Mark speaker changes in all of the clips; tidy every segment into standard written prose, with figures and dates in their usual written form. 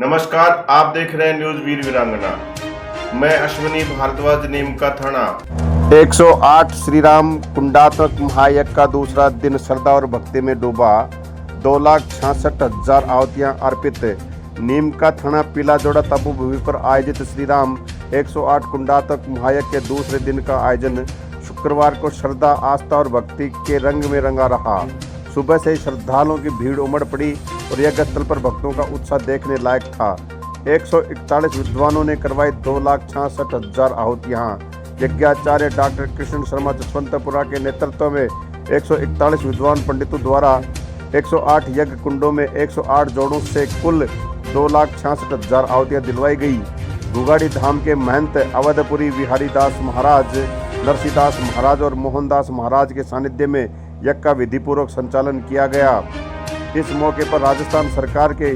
Speaker 1: नमस्कार, आप देख रहे हैं न्यूज वीर वीरांगना। मैं अश्विनी भारद्वाज, नीम का थाना। 108 श्री राम कुंडात्मक महायज्ञ का दूसरा दिन श्रद्धा और भक्ति में डूबा। 2,66,000 आहुतियां अर्पित। नीम का थाना पीलाजोड़ा तपो भूमि पर आयोजित श्री राम 108 कुंडात्मक महायज्ञ के दूसरे दिन का आयोजन शुक्रवार को श्रद्धा, आस्था और भक्ति के रंग में रंगा रहा। सुबह से ही श्रद्धालुओं की भीड़ उमड़ पड़ी और यज्ञ स्थल पर भक्तों का उत्साह देखने लायक था। 141 विद्वानों ने करवाई 2,66,000 आहुतियां। यज्ञाचार्य डॉक्टर कृष्ण शर्मा जसवंतपुरा के नेतृत्व में 141 विद्वान पंडितों द्वारा 108 यज्ञ कुंडों में 108 जोड़ों से कुल 2,66,000 आहुतियां दिलवाई गई। गुगाड़ी धाम के महंत अवधपुरी बिहारीदास महाराज, नरसिंहदास महाराज और मोहनदास महाराज के सानिध्य में यज्ञ का विधिपूर्वक संचालन किया गया। इस मौके पर राजस्थान सरकार के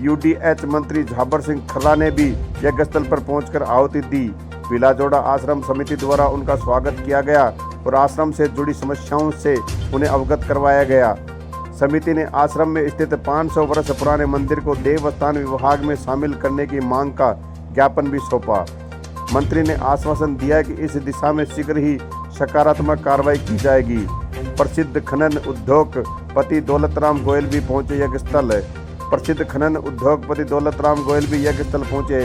Speaker 1: यूडीएच मंत्री झाबर सिंह खर्रा ने भी यज्ञ स्थल पर पहुंचकर आहुति दी। पीलाजोड़ा आश्रम समिति द्वारा उनका स्वागत किया गया और आश्रम से जुड़ी समस्याओं से उन्हें अवगत करवाया गया। समिति ने आश्रम में स्थित 500 वर्ष पुराने मंदिर को देवस्थान विभाग में शामिल करने की मांग का ज्ञापन भी सौंपा। मंत्री ने आश्वासन दिया कि इस दिशा में शीघ्र ही सकारात्मक कार्रवाई की जाएगी। प्रसिद्ध खनन उद्योगपति दौलतराम गोयल भी पहुंचे यज्ञ स्थल। प्रसिद्ध खनन उद्योगपति दौलतराम गोयल भी यज्ञ स्थल पहुंचे,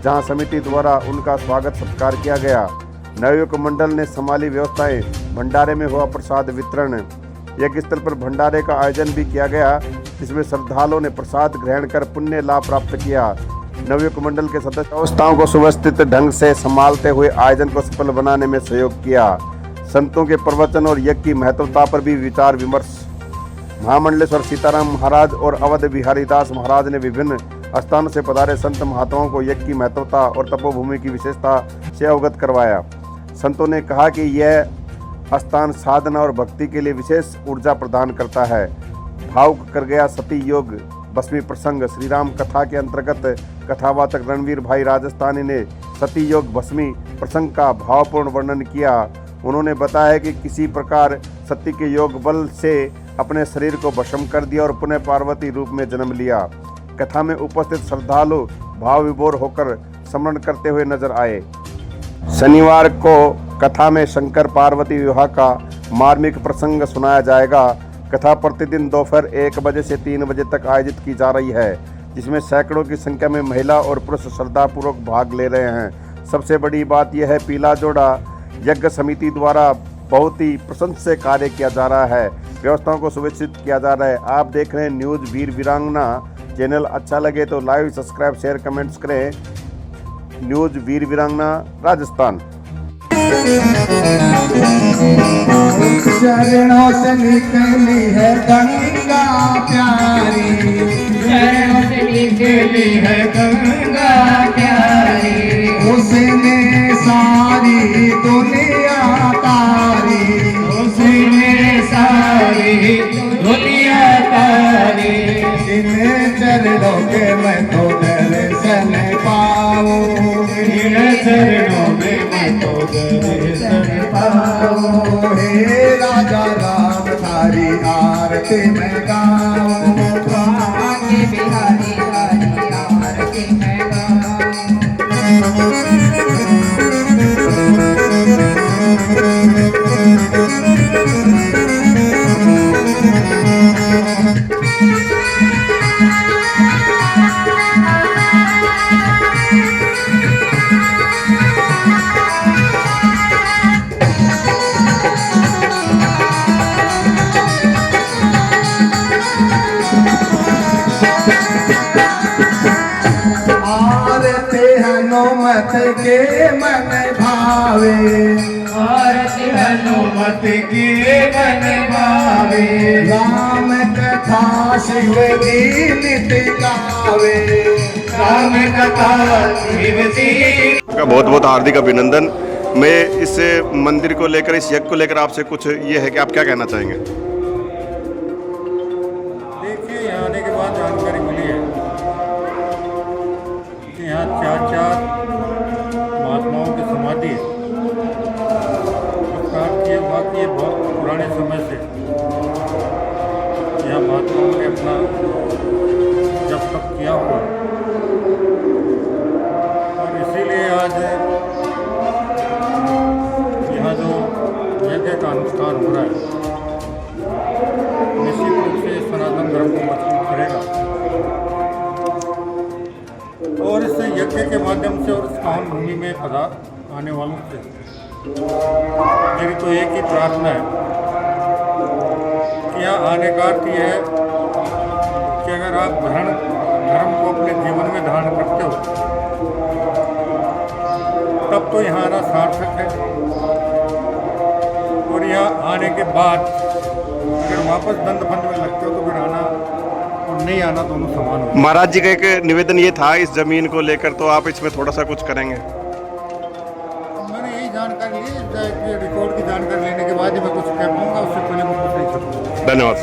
Speaker 1: जहां समिति द्वारा उनका स्वागत सत्कार किया गया। नवयुवक मंडल ने संभाली व्यवस्थाएं। भंडारे में हुआ प्रसाद वितरण। यज्ञ स्थल पर भंडारे का आयोजन भी किया गया, जिसमें श्रद्धालुओं ने प्रसाद ग्रहण कर पुण्य लाभ प्राप्त किया। नवयुवक मंडल के सदस्य व्यवस्थाओं को सुव्यवस्थित ढंग से संभालते हुए आयोजन को सफल बनाने में सहयोग किया। संतों के प्रवचन और यज्ञ की महत्वता पर भी विचार विमर्श। महामंडलेश्वर सीताराम महाराज और अवध बिहारीदास महाराज ने विभिन्न स्थानों से पधारे संत महात्माओं को यज्ञ की महत्वता और तपोभूमि की विशेषता से अवगत करवाया। संतों ने कहा कि यह स्थान साधना और भक्ति के लिए विशेष ऊर्जा प्रदान करता है। भावुक कर गया सती योग भस्मी प्रसंग। श्री राम कथा के अंतर्गत कथावाचक रणवीर भाई राजस्थानी ने सती योग भस्मी प्रसंग का भावपूर्ण वर्णन किया। उन्होंने बताया कि किसी प्रकार सती के योग बल से अपने शरीर को भस्म कर दिया और पुनः पार्वती रूप में जन्म लिया। कथा में उपस्थित श्रद्धालु भाव विभोर होकर स्मरण करते हुए नजर आए। शनिवार को कथा में शंकर पार्वती विवाह का मार्मिक प्रसंग सुनाया जाएगा। कथा प्रतिदिन दोपहर 1 बजे से 3 बजे तक आयोजित की जा रही है, जिसमें सैकड़ों की संख्या में महिला और पुरुष श्रद्धापूर्वक भाग ले रहे हैं। सबसे बड़ी बात यह है, पीलाजोड़ा यज्ञ समिति द्वारा बहुत ही प्रशंसनीय कार्य किया जा रहा है। व्यवस्थाओं को सुव्यवस्थित किया जा रहा है। आप देख रहे हैं न्यूज वीर वीरांगना। चैनल अच्छा लगे तो लाइक, सब्सक्राइब, शेयर, कमेंट्स करें। न्यूज वीर वीरांगना, राजस्थान।
Speaker 2: चरणों से निकली है गंगा प्यारी, चरणों से निकली है गंगा प्यारी, उसने सारी दुनिया तारी, उसने सारी दुनिया तारी। इन चरणों के मैं तो दर्शन पाऊं, इन चरणों में मैं तो दर्शन पाऊं। हे राजा राम थारी आरती में गाऊं, आगे बिहारी थारी आरती में हनुमत के मन भावे, आरती हनुमत के मन भावे, राम कथा शिव जी नित गावे, राम कथा शिव जी
Speaker 1: का बहुत बहुत हार्दिक अभिनंदन। मैं इस मंदिर को लेकर, इस यज्ञ को लेकर आपसे कुछ ये है कि आप क्या कहना चाहेंगे?
Speaker 3: देखिए, यहाँ आने के बाद जानकारी मिली है कि यहाँ चार महात्माओं की समाधि है। ये बात ये बहुत पुराने समय से यहाँ महात्माओं ने अपना जब तक किया हुआ उत्थान हो रहा है, निश्चित रूप से सनातन धर्म को मजबूत करेगा। और इस यज्ञ के माध्यम से और इस पावन भूमि में आने वालों से मेरी तो एक ही प्रार्थना है कि यहाँ आने का अर्थ यह है कि अगर आप धर्म को अपने जीवन में धारण करते हो तब तो यहाँ आना सार्थक है। और यहाँ आने के बाद अगर वापस दंड बंद में लगते हो तो फिर आना और नहीं आना दोनों समान हो।
Speaker 1: महाराज जी का एक निवेदन ये था इस जमीन को लेकर, तो आप इसमें थोड़ा सा कुछ करेंगे?
Speaker 3: मैंने यही जानकारी ली, रिकॉर्ड की जानकारी लेने के बाद ही मैं कुछ कह पाऊँगा, उससे पहले मैं कुछ नहीं कर पाऊँगा।
Speaker 1: धन्यवाद।